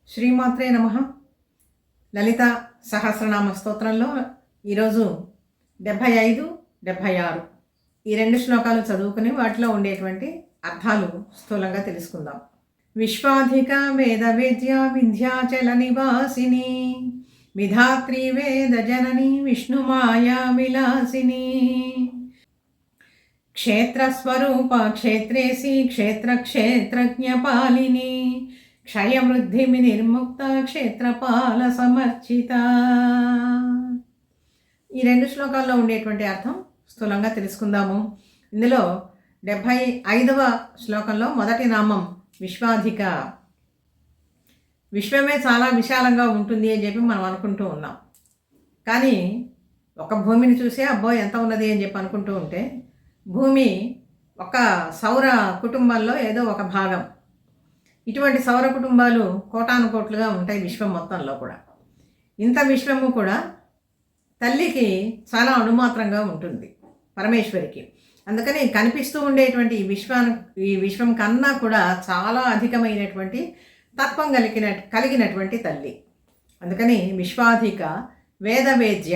శ్రీమాత్రే నమః. లలిత సహస్రనామ స్తోత్రంలో ఈరోజు 75, 76 ఈ రెండు శ్లోకాలు చదువుకుని వాటిలో ఉండేటువంటి అర్థాలు స్థూలంగా తెలుసుకుందాం. విశ్వాధిక వేద వేద్య వింధ్యాచల నివాసిని విధాత్రి వేద జనని విష్ణుమాయా విలాసిని క్షేత్రస్వరూప క్షేత్రేసి క్షేత్ర క్షేత్రజ్ఞపాలిని క్షయవృద్ధిమి నిర్ముక్త క్షేత్రపాల సమర్చిత. ఈ రెండు శ్లోకాల్లో ఉండేటువంటి అర్థం స్థూలంగా తెలుసుకుందాము. ఇందులో 75వ శ్లోకంలో మొదటి నామం విశ్వాధిక. విశ్వమే చాలా విశాలంగా ఉంటుంది అని చెప్పి మనం అనుకుంటూ ఉన్నాం. కానీ ఒక భూమిని చూసి అబ్బో ఎంత ఉన్నది అని చెప్పి అనుకుంటూ ఉంటే భూమి ఒక సౌర కుటుంబంలో ఏదో ఒక భాగం. ఇటువంటి సౌర కుటుంబాలు కోటాను కోట్లుగా ఉంటాయి విశ్వం మొత్తంలో కూడా. ఇంత విశ్వము కూడా తల్లికి చాలా అణుమాత్రంగా ఉంటుంది, పరమేశ్వరికి. అందుకని కనిపిస్తూ ఉండేటువంటి ఈ విశ్వం కన్నా కూడా చాలా అధికమైనటువంటి తత్వం కలిగినటువంటి తల్లి. అందుకని విశ్వాధిక వేదవేద్య.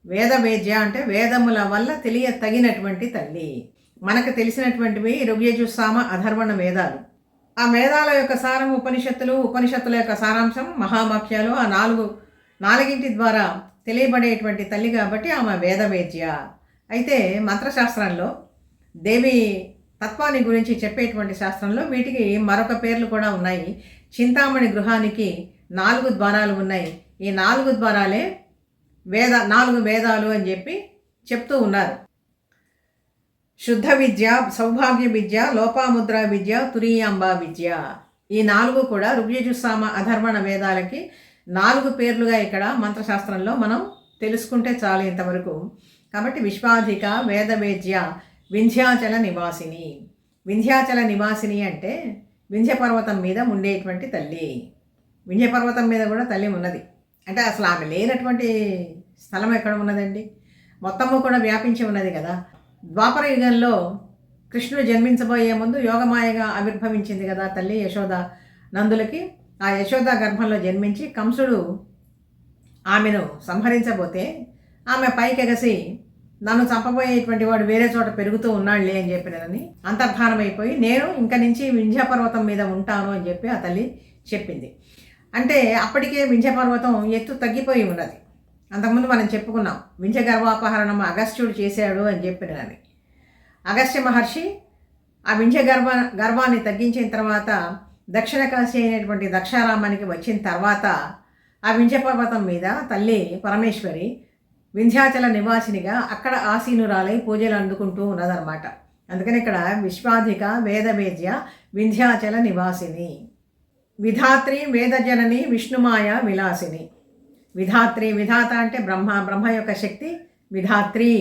వేదవేద్య అంటే వేదముల వల్ల తగినటువంటి తల్లి. మనకు తెలిసినటువంటివి ఋగ్యజుస్సామ అధర్వణ వేదాలు. ఆ వేదాల యొక్క సారం ఉపనిషత్తుల యొక్క సారాంశం మహావాక్యాలు. ఆ నాలుగింటి ద్వారా తెలియబడేటువంటి తల్లి కాబట్టి ఆమె వేదవేద్య. అయితే మంత్రశాస్త్రంలో దేవి తత్వాన్ని గురించి చెప్పేటువంటి శాస్త్రంలో వీటికి మరొక పేర్లు కూడా ఉన్నాయి. చింతామణి గృహానికి 4 ద్వారాలు ఉన్నాయి. ఈ 4 ద్వారాలే 4 వేదాలు అని చెప్పి చెప్తూ ఉన్నారు. శుద్ధ విద్య, సౌభాగ్య విద్య, లోపాముద్ర విద్య, తురీయాంబా విద్య. ఈ 4 కూడా ఋగ్యజుస్సామ అధర్వణ వేదాలకి 4 పేర్లుగా ఇక్కడ మంత్రశాస్త్రంలో మనం తెలుసుకుంటే చాలు ఇంతవరకు. కాబట్టి విశ్వాధిక వేదవేద్య వింధ్యాచల నివాసిని. వింధ్యాచల నివాసిని అంటే వింధ్య పర్వతం మీద ఉండేటువంటి తల్లి. వింధ్య పర్వతం మీద కూడా తల్లి ఉన్నది. అంటే అసలు ఆమె లేనటువంటి స్థలం ఎక్కడ ఉన్నదండి? మొత్తము కూడా వ్యాపించి ఉన్నది కదా. ద్వాపర యుగంలో కృష్ణుడు జన్మించబోయే ముందు యోగమాయగా ఆవిర్భవించింది కదా తల్లి యశోద నందులకి. ఆ యశోద గర్భంలో జన్మించి కంసుడు ఆమెను సంహరించబోతే ఆమె పైకెగసి నన్ను చంపబోయేటువంటి వాడు వేరే చోట పెరుగుతూ ఉన్నాడులే అని చెప్పినదని అంతర్ధానమైపోయి నేను ఇంక నుంచి వింధ్య పర్వతం మీద ఉంటాను అని చెప్పి ఆ తల్లి చెప్పింది. అంటే అప్పటికే వింధ్య పర్వతం ఎత్తు తగ్గిపోయి ఉన్నది. అంతకుముందు మనం చెప్పుకున్నాం వింధ్య గర్భాపహరణం అగస్త్యుడు చేశాడు అని చెప్పినని. అగస్త్య మహర్షి ఆ వింధ్య గర్భాన్ని తగ్గించిన తర్వాత దక్షిణ కాశీ అయినటువంటి దక్షారామానికి వచ్చిన తర్వాత ఆ వింధ్య పర్వతం మీద తల్లి పరమేశ్వరి వింధ్యాచల నివాసినిగా అక్కడ ఆసీనురాలై పూజలు అందుకుంటూ ఉన్నదన్నమాట. అందుకని ఇక్కడ విశ్వాధిక వేదవేద్య వింధ్యాచల నివాసిని. విధాత్రి వేదజనని విష్ణుమాయ విలాసిని. విధాత్రి, విధాత అంటే బ్రహ్మ యొక్క శక్తి విధాత్రి.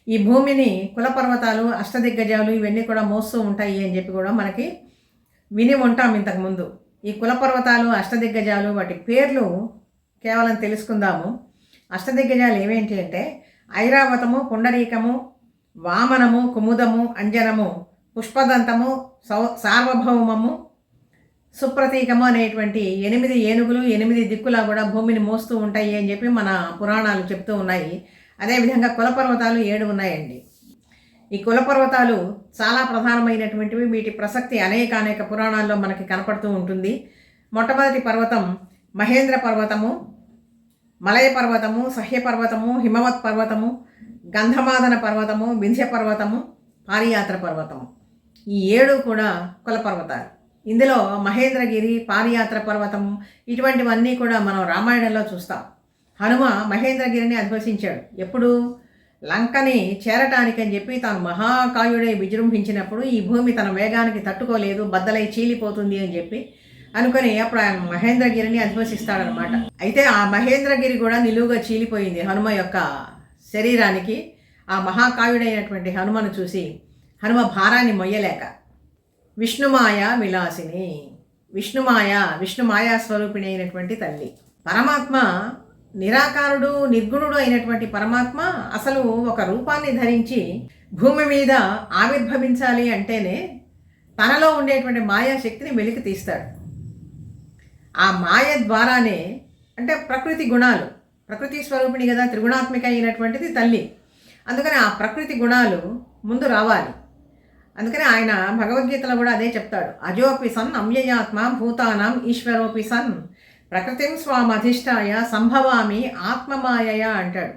ఈ భూమిని కులపర్వతాలు, అష్టదిగ్గజాలు ఇవన్నీ కూడా మోస్తూ ఉంటాయి అని చెప్పి కూడా మనకి విని ఉంటాం ఇంతకుముందు. ఈ కులపర్వతాలు, అష్టదిగ్గజాలు వాటి పేర్లు కేవలం తెలుసుకుందాము. అష్టదిగ్గజాలు ఏమేంటి అంటే ఐరావతము, పుండరీకము, వామనము, కుముదము, అంజనము, పుష్పదంతము, సార్వభౌమము, సుప్రతీకము అనేటువంటి 8 ఏనుగులు 8 దిక్కులా కూడా భూమిని మోస్తూ ఉంటాయి అని చెప్పి మన పురాణాలు చెప్తూ ఉన్నాయి. అదేవిధంగా కులపర్వతాలు 7 ఉన్నాయండి. ఈ కులపర్వతాలు చాలా ప్రధానమైనటువంటివి. వీటి ప్రసక్తి అనేక పురాణాల్లో మనకి కనపడుతూ ఉంటుంది. మొట్టమొదటి పర్వతం మహేంద్ర పర్వతము, మలయ పర్వతము, సహ్య పర్వతము, హిమవత్ పర్వతము, గంధమాదన పర్వతము, వింధ్య పర్వతము, పారియాత్ర పర్వతము. ఈ 7 కూడా కులపర్వతాలు. ఇందులో మహేంద్రగిరి, పారియాత్ర పర్వతము ఇటువంటివన్నీ కూడా మనం రామాయణంలో చూస్తాం. హనుమ మహేంద్రగిరిని అధివసించాడు. ఎప్పుడు? లంకని చేరటానికి అని చెప్పి తాను మహాకాయుడై విజృంభించినప్పుడు ఈ భూమి తన వేగానికి తట్టుకోలేదు, బద్దలై చీలిపోతుంది అని చెప్పి అనుకొని అప్పుడు ఆయన మహేంద్రగిరిని అధివసిస్తాడనమాట. అయితే ఆ మహేంద్రగిరి కూడా నిలువుగా చీలిపోయింది హనుమ యొక్క శరీరానికి. ఆ మహాకాయుడైనటువంటి హనుమను చూసి హనుమ భారాన్ని మొయ్యలేక విష్ణుమాయ విలాసిని. విష్ణుమాయా స్వరూపిణి అయినటువంటి తల్లి. పరమాత్మ నిరాకారుడు, నిర్గుణుడు అయినటువంటి పరమాత్మ అసలు ఒక రూపాన్ని ధరించి భూమి మీద ఆవిర్భవించాలి అంటేనే తనలో ఉండేటువంటి మాయాశక్తిని వెలికి తీస్తాడు. ఆ మాయ ద్వారానే, అంటే ప్రకృతి గుణాలు, ప్రకృతి స్వరూపిణి కదా, త్రిగుణాత్మిక అయినటువంటిది తల్లి. అందుకని ఆ ప్రకృతి గుణాలు ముందు రావాలి. అందుకని ఆయన భగవద్గీతలో కూడా అదే చెప్తాడు. అజోపి సన్ అమ్యయాత్మ భూతానాం ఈశ్వరోపి సన్ ప్రకృతిం స్వామధిష్టాయ సంభవామి ఆత్మమాయయ అంటాడు.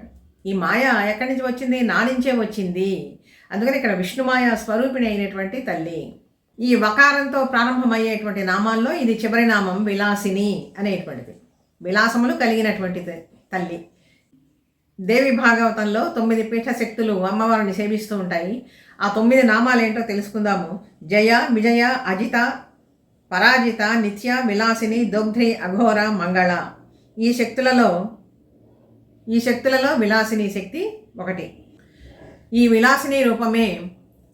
ఈ మాయ ఎక్కడి నుంచి వచ్చింది? నా నుంచే వచ్చింది. అందుకని ఇక్కడ విష్ణుమాయ స్వరూపిణి అయినటువంటి తల్లి. ఈ వకారంతో ప్రారంభమయ్యేటువంటి నామాల్లో ఇది చివరి నామం విలాసిని అనేటువంటిది. విలాసములు కలిగినటువంటి తల్లి. దేవి భాగవతంలో 9 పీఠశక్తులు అమ్మవారిని సేవిస్తూ ఉంటాయి. ఆ 9 నామాలు ఏంటో తెలుసుకుందాము. జయ, విజయ, అజిత, పరాజిత, నిత్య, విలాసిని, దొగ్ధ్రి, అఘోర, మంగళ. ఈ శక్తులలో విలాసిని శక్తి ఒకటి. ఈ విలాసిని రూపమే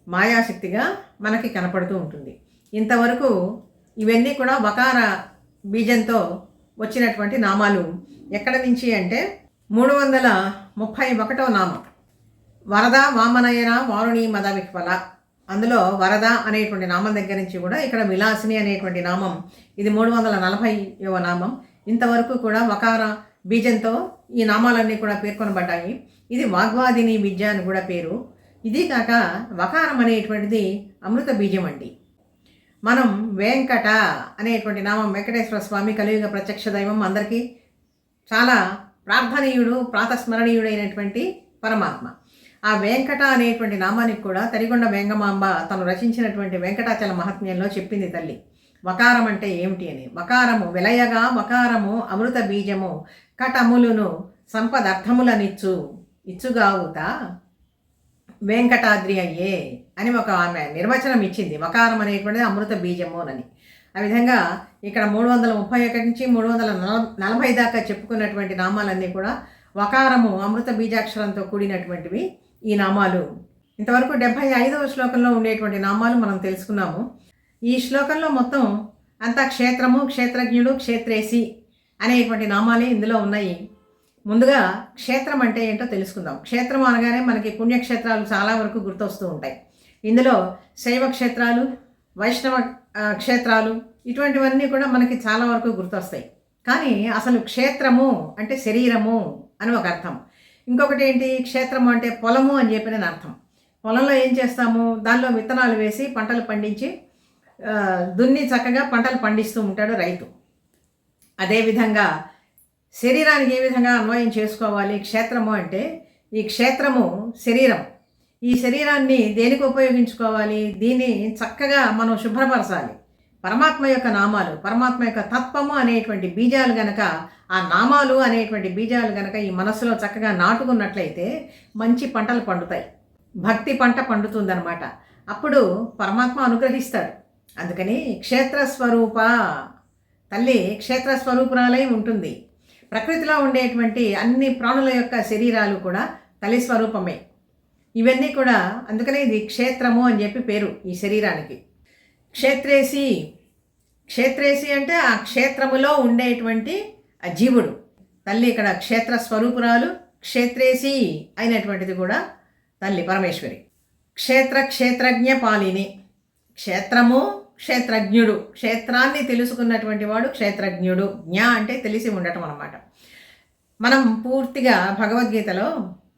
మాయాశక్తిగా మనకి కనపడుతూ ఉంటుంది. ఇంతవరకు ఇవన్నీ కూడా వకార బీజంతో వచ్చినటువంటి నామాలు. ఎక్కడి నుంచి అంటే 331వ నామం వరద వామనయన వారుణి మద విహ్వల. అందులో వరద అనేటువంటి నామం దగ్గర నుంచి కూడా ఇక్కడ విలాసిని అనేటువంటి నామం, ఇది 340వ నామం. ఇంతవరకు కూడా వకార బీజంతో ఈ నామాలన్నీ కూడా పేర్కొనబడ్డాయి. ఇది వాగ్వాదిని విద్య అని కూడా పేరు. ఇది కాక వకారం అనేటువంటిది అమృత బీజం అండి. మనం వెంకట అనేటువంటి నామం, వెంకటేశ్వర స్వామి కలియుగ ప్రత్యక్ష దైవం, అందరికీ చాలా ప్రార్థనీయుడు, ప్రాతస్మరణీయుడైనటువంటి పరమాత్మ. ఆ వెంకట అనేటువంటి నామానికి కూడా తరిగొండ వెంగమాంబ తను రచించినటువంటి వెంకటాచల మహాత్మ్యంలో చెప్పింది తల్లి వకారం అంటే ఏమిటి అని. వకారము విలయగా వకారము అమృత బీజము కటములును సంపదర్థములనిచ్చు ఇచ్చుగావుత వెంకటాద్రి అయ్యే అని ఒక ఆమె నిర్వచనం ఇచ్చింది. వకారం అనేటువంటిది అమృత బీజము అని. ఆ విధంగా ఇక్కడ 331 నుంచి 340 దాకా చెప్పుకున్నటువంటి నామాలన్నీ కూడా వకారము అమృత బీజాక్షరంతో కూడినటువంటివి ఈ నామాలు. ఇంతవరకు 75వ శ్లోకంలో ఉండేటువంటి నామాలు మనం తెలుసుకున్నాము. ఈ శ్లోకంలో మొత్తం అంతా క్షేత్రము, క్షేత్రజ్ఞుడు, క్షేత్రేసి అనేటువంటి నామాలే ఇందులో ఉన్నాయి. ముందుగా క్షేత్రం అంటే ఏంటో తెలుసుకుందాం. క్షేత్రం అనగానే మనకి పుణ్యక్షేత్రాలు చాలా వరకు గుర్తొస్తూ ఉంటాయి. ఇందులో శైవ క్షేత్రాలు, వైష్ణవ క్షేత్రాలు, ఇటువంటివన్నీ కూడా మనకి చాలా వరకు గుర్తొస్తాయి. కానీ అసలు క్షేత్రము అంటే శరీరము అని ఒక అర్థం. ఇంకొకటి ఏంటి, క్షేత్రము అంటే పొలము అని చెప్పిన అర్థం. పొలంలో ఏం చేస్తాము, దానిలో విత్తనాలు వేసి పంటలు పండించి దున్ని చక్కగా పంటలు పండిస్తూ ఉంటాడు రైతు. అదేవిధంగా శరీరానికి ఏ విధంగా అన్వయం చేసుకోవాలి క్షేత్రము అంటే, ఈ క్షేత్రము శరీరం. ఈ శరీరాన్ని దేనికి ఉపయోగించుకోవాలి, దీన్ని చక్కగా మనం శుభ్రపరచాలి. పరమాత్మ యొక్క నామాలు, పరమాత్మ యొక్క తత్వము అనేటువంటి బీజాలు గనక, ఆ నామాలు అనేటువంటి బీజాలు గనక ఈ మనస్సులో చక్కగా నాటుకున్నట్లయితే మంచి పంటలు పండుతాయి, భక్తి పంట పండుతుందన్నమాట. అప్పుడు పరమాత్మ అనుగ్రహిస్తాడు. అందుకని క్షేత్రస్వరూప తల్లి క్షేత్రస్వరూపురాలై ఉంటుంది. ప్రకృతిలో ఉండేటువంటి అన్ని ప్రాణుల యొక్క శరీరాలు కూడా తల్లి స్వరూపమే. ఇవన్నీ కూడా అందుకనే ఇది క్షేత్రము అని చెప్పి పేరు ఈ శరీరానికి. క్షేత్రేసి, క్షేత్రేసి అంటే ఆ క్షేత్రములో ఉండేటువంటి ఆ జీవుడు. తల్లి ఇక్కడ క్షేత్ర స్వరూపురాలు, క్షేత్రేసి అయినటువంటిది కూడా తల్లి పరమేశ్వరి. క్షేత్రజ్ఞ పాలిని. క్షేత్రము క్షేత్రజ్ఞుడు, క్షేత్రాన్ని తెలుసుకున్నటువంటి వాడు క్షేత్రజ్ఞుడు. జ్ఞ అంటే తెలిసి ఉండటం అన్నమాట. మనం పూర్తిగా భగవద్గీతలో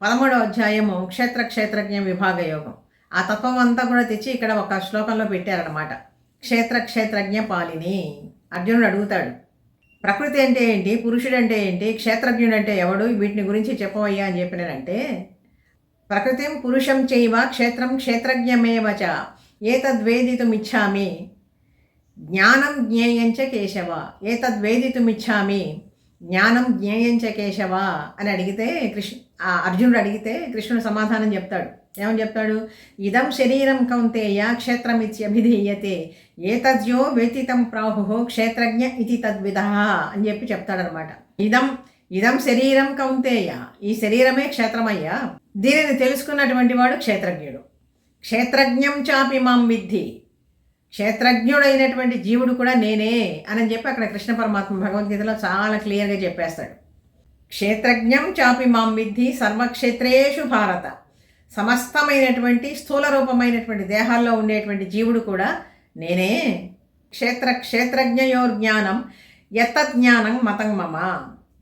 13వ అధ్యాయము క్షేత్రజ్ఞ విభాగ యోగం, ఆ తత్వం అంతా కూడా తెచ్చి ఇక్కడ ఒక శ్లోకంలో పెట్టారనమాట. క్షేత్రజ్ఞ పాలిని. అర్జునుడు అడుగుతాడు, ప్రకృతి అంటే ఏంటి, పురుషుడు అంటే ఏంటి, క్షేత్రజ్ఞుడు అంటే ఎవడు, వీటిని గురించి చెప్పవయ్యా అని చెప్పినానంటే, ప్రకృతిం పురుషం చైవ క్షేత్రం క్షేత్రజ్ఞమేవచ ఏతద్వేదితుమిచ్చామి జ్ఞానం జ్ఞేయంచ కేశవ. ఏతద్వేదితుమిచ్చామి జ్ఞానం జ్ఞేయంచ కేశవ అని అడిగితే అర్జునుడు అడిగితే కృష్ణుడు సమాధానం చెప్తాడు. ఏమని చెప్తాడు, ఇదం శరీరం కౌంతేయ క్షేత్రమిత్యభిధీయతే ఏతద్యో వ్యతితం ప్రాహు క్షేత్రజ్ఞ ఇది తద్విధ అని చెప్పి చెప్తాడనమాట. ఇదం శరీరం కౌంతేయ, ఈ శరీరమే క్షేత్రమయ్యా, దీనిని తెలుసుకున్నటువంటి వాడు క్షేత్రజ్ఞుడు. క్షేత్రజ్ఞం చాపి మాం విద్ధి, క్షేత్రజ్ఞుడైనటువంటి జీవుడు కూడా నేనే అని చెప్పి అక్కడ కృష్ణ పరమాత్మ భగవద్గీతలో చాలా క్లియర్గా చెప్పేస్తాడు. క్షేత్రజ్ఞం చాపి మాం విద్ధి సర్వక్షేత్రేషు భారత. సమస్తమైనటువంటి స్థూల రూపమైనటువంటి దేహాల్లో ఉండేటువంటి జీవుడు కూడా నేనే. క్షేత్రజ్ఞయోర్ జ్ఞానం యత్తజ్ఞానం మతం మమ.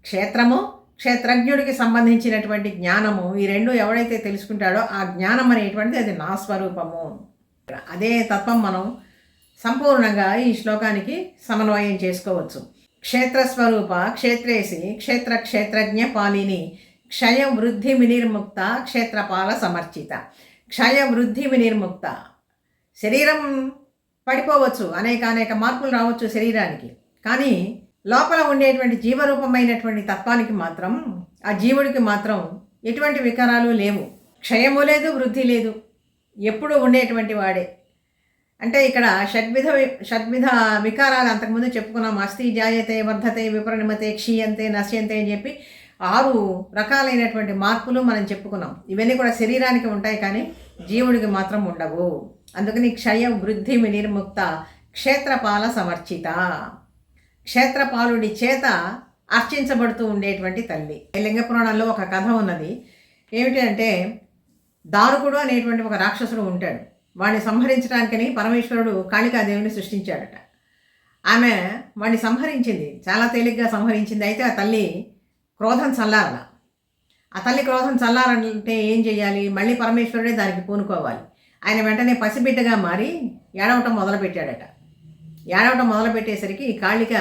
క్షేత్రము, క్షేత్రజ్ఞుడికి సంబంధించినటువంటి జ్ఞానము, ఈ రెండు ఎవడైతే తెలుసుకుంటాడో ఆ జ్ఞానం అనేటువంటిది అది నా స్వరూపము. అదే తత్వం మనం సంపూర్ణంగా ఈ శ్లోకానికి సమన్వయం చేసుకోవచ్చు. క్షేత్రస్వరూప క్షేత్రేసి క్షేత్ర క్షేత్రజ్ఞ పాలిని క్షయ వృద్ధి వినిర్ముక్త క్షేత్రపాల సమర్చిత. క్షయ వృద్ధి వినిర్ముక్త. శరీరం పడిపోవచ్చు, అనేక మార్పులు రావచ్చు శరీరానికి, కానీ లోపల ఉండేటువంటి జీవరూపమైనటువంటి తత్వానికి మాత్రం, ఆ జీవుడికి మాత్రం ఎటువంటి వికారాలు లేవు. క్షయము లేదు, వృద్ధి లేదు, ఎప్పుడూ ఉండేటువంటి వాడే. అంటే ఇక్కడ షడ్విధ వికారాలు అంతకుముందు చెప్పుకున్నాం. అస్థి, జాయతే, వర్ధతే, విపరిణమతే, క్షీయంతే, నశ్యంతే అని చెప్పి 6 రకాలైనటువంటి మార్పులు మనం చెప్పుకున్నాం. ఇవన్నీ కూడా శరీరానికి ఉంటాయి, కానీ జీవుడికి మాత్రం ఉండవు. అందుకని క్షయ వృద్ధి వినిర్ముక్త క్షేత్రపాల సమర్చిత. క్షేత్రపాలుడి చేత అర్చించబడుతూ ఉండేటువంటి తల్లి. లింగ పురాణంలో ఒక కథ ఉన్నది. ఏమిటి అంటే, దారుకుడు అనేటువంటి ఒక రాక్షసుడు ఉంటాడు. వాడిని సంహరించడానికని పరమేశ్వరుడు కాళికాదేవిని సృష్టించాడట. ఆమె వాడిని సంహరించింది, చాలా తేలిగ్గా సంహరించింది. అయితే ఆ తల్లి క్రోధం చల్లారాల. ఆ తల్లి క్రోధం చల్లారంటే ఏం చేయాలి? మళ్ళీ పరమేశ్వరుడే దానికి పూనుకోవాలి. ఆయన వెంటనే పసిబిడ్డగా మారి ఏడవటం మొదలుపెట్టాడట. ఏడవటం మొదలుపెట్టేసరికి కాళిక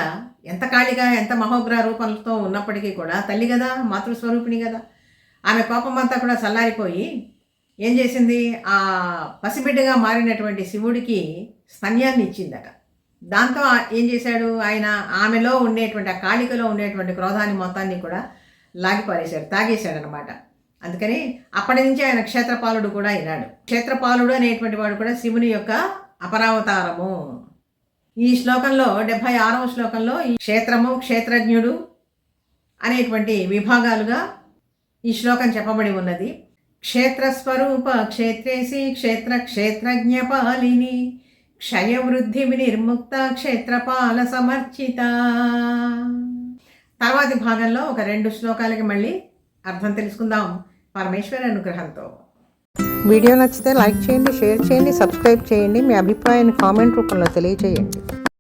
ఎంత మహోగ్ర రూపంతో ఉన్నప్పటికీ కూడా తల్లి కదా, మాతృస్వరూపిణి కదా, ఆమె కోపమంతా కూడా చల్లారిపోయి ఏం చేసింది? ఆ పసిబిడ్డగా మారినటువంటి శివుడికి స్తన్యాన్ని ఇచ్చిందట. దాంతో ఏం చేశాడు ఆయన? ఆమెలో ఉండేటువంటి, ఆ కాళికలో ఉండేటువంటి క్రోధాన్ని మొత్తాన్ని కూడా లాగిపారేశాడు, తాగేశాడనమాట. అందుకని అప్పటి నుంచి ఆయన క్షేత్రపాలుడు కూడా అయినాడు. క్షేత్రపాలుడు అనేటువంటి వాడు కూడా శివుని యొక్క అపరావతారము. ఈ శ్లోకంలో 76వ శ్లోకంలో ఈ క్షేత్రము, క్షేత్రజ్ఞుడు అనేటువంటి విభాగాలుగా ఈ శ్లోకం చెప్పబడి ఉన్నది. క్షేత్రస్వరూప క్షేత్రేసి క్షేత్ర క్షేత్రజ్ఞ పాలిని క్షయవృద్ధి వినిర్ముక్త క్షేత్రపాల సమర్చిత. తర్వాతి భాగంలో ఒక 2 శ్లోకాలకి మళ్ళీ అర్థం తెలుసుకుందాం పరమేశ్వర అనుగ్రహంతో. వీడియో నచ్చితే లైక్ చేయండి, షేర్ చేయండి, సబ్స్క్రైబ్ చేయండి. మీ అభిప్రాయాన్ని కామెంట్ రూపంలో తెలియజేయండి.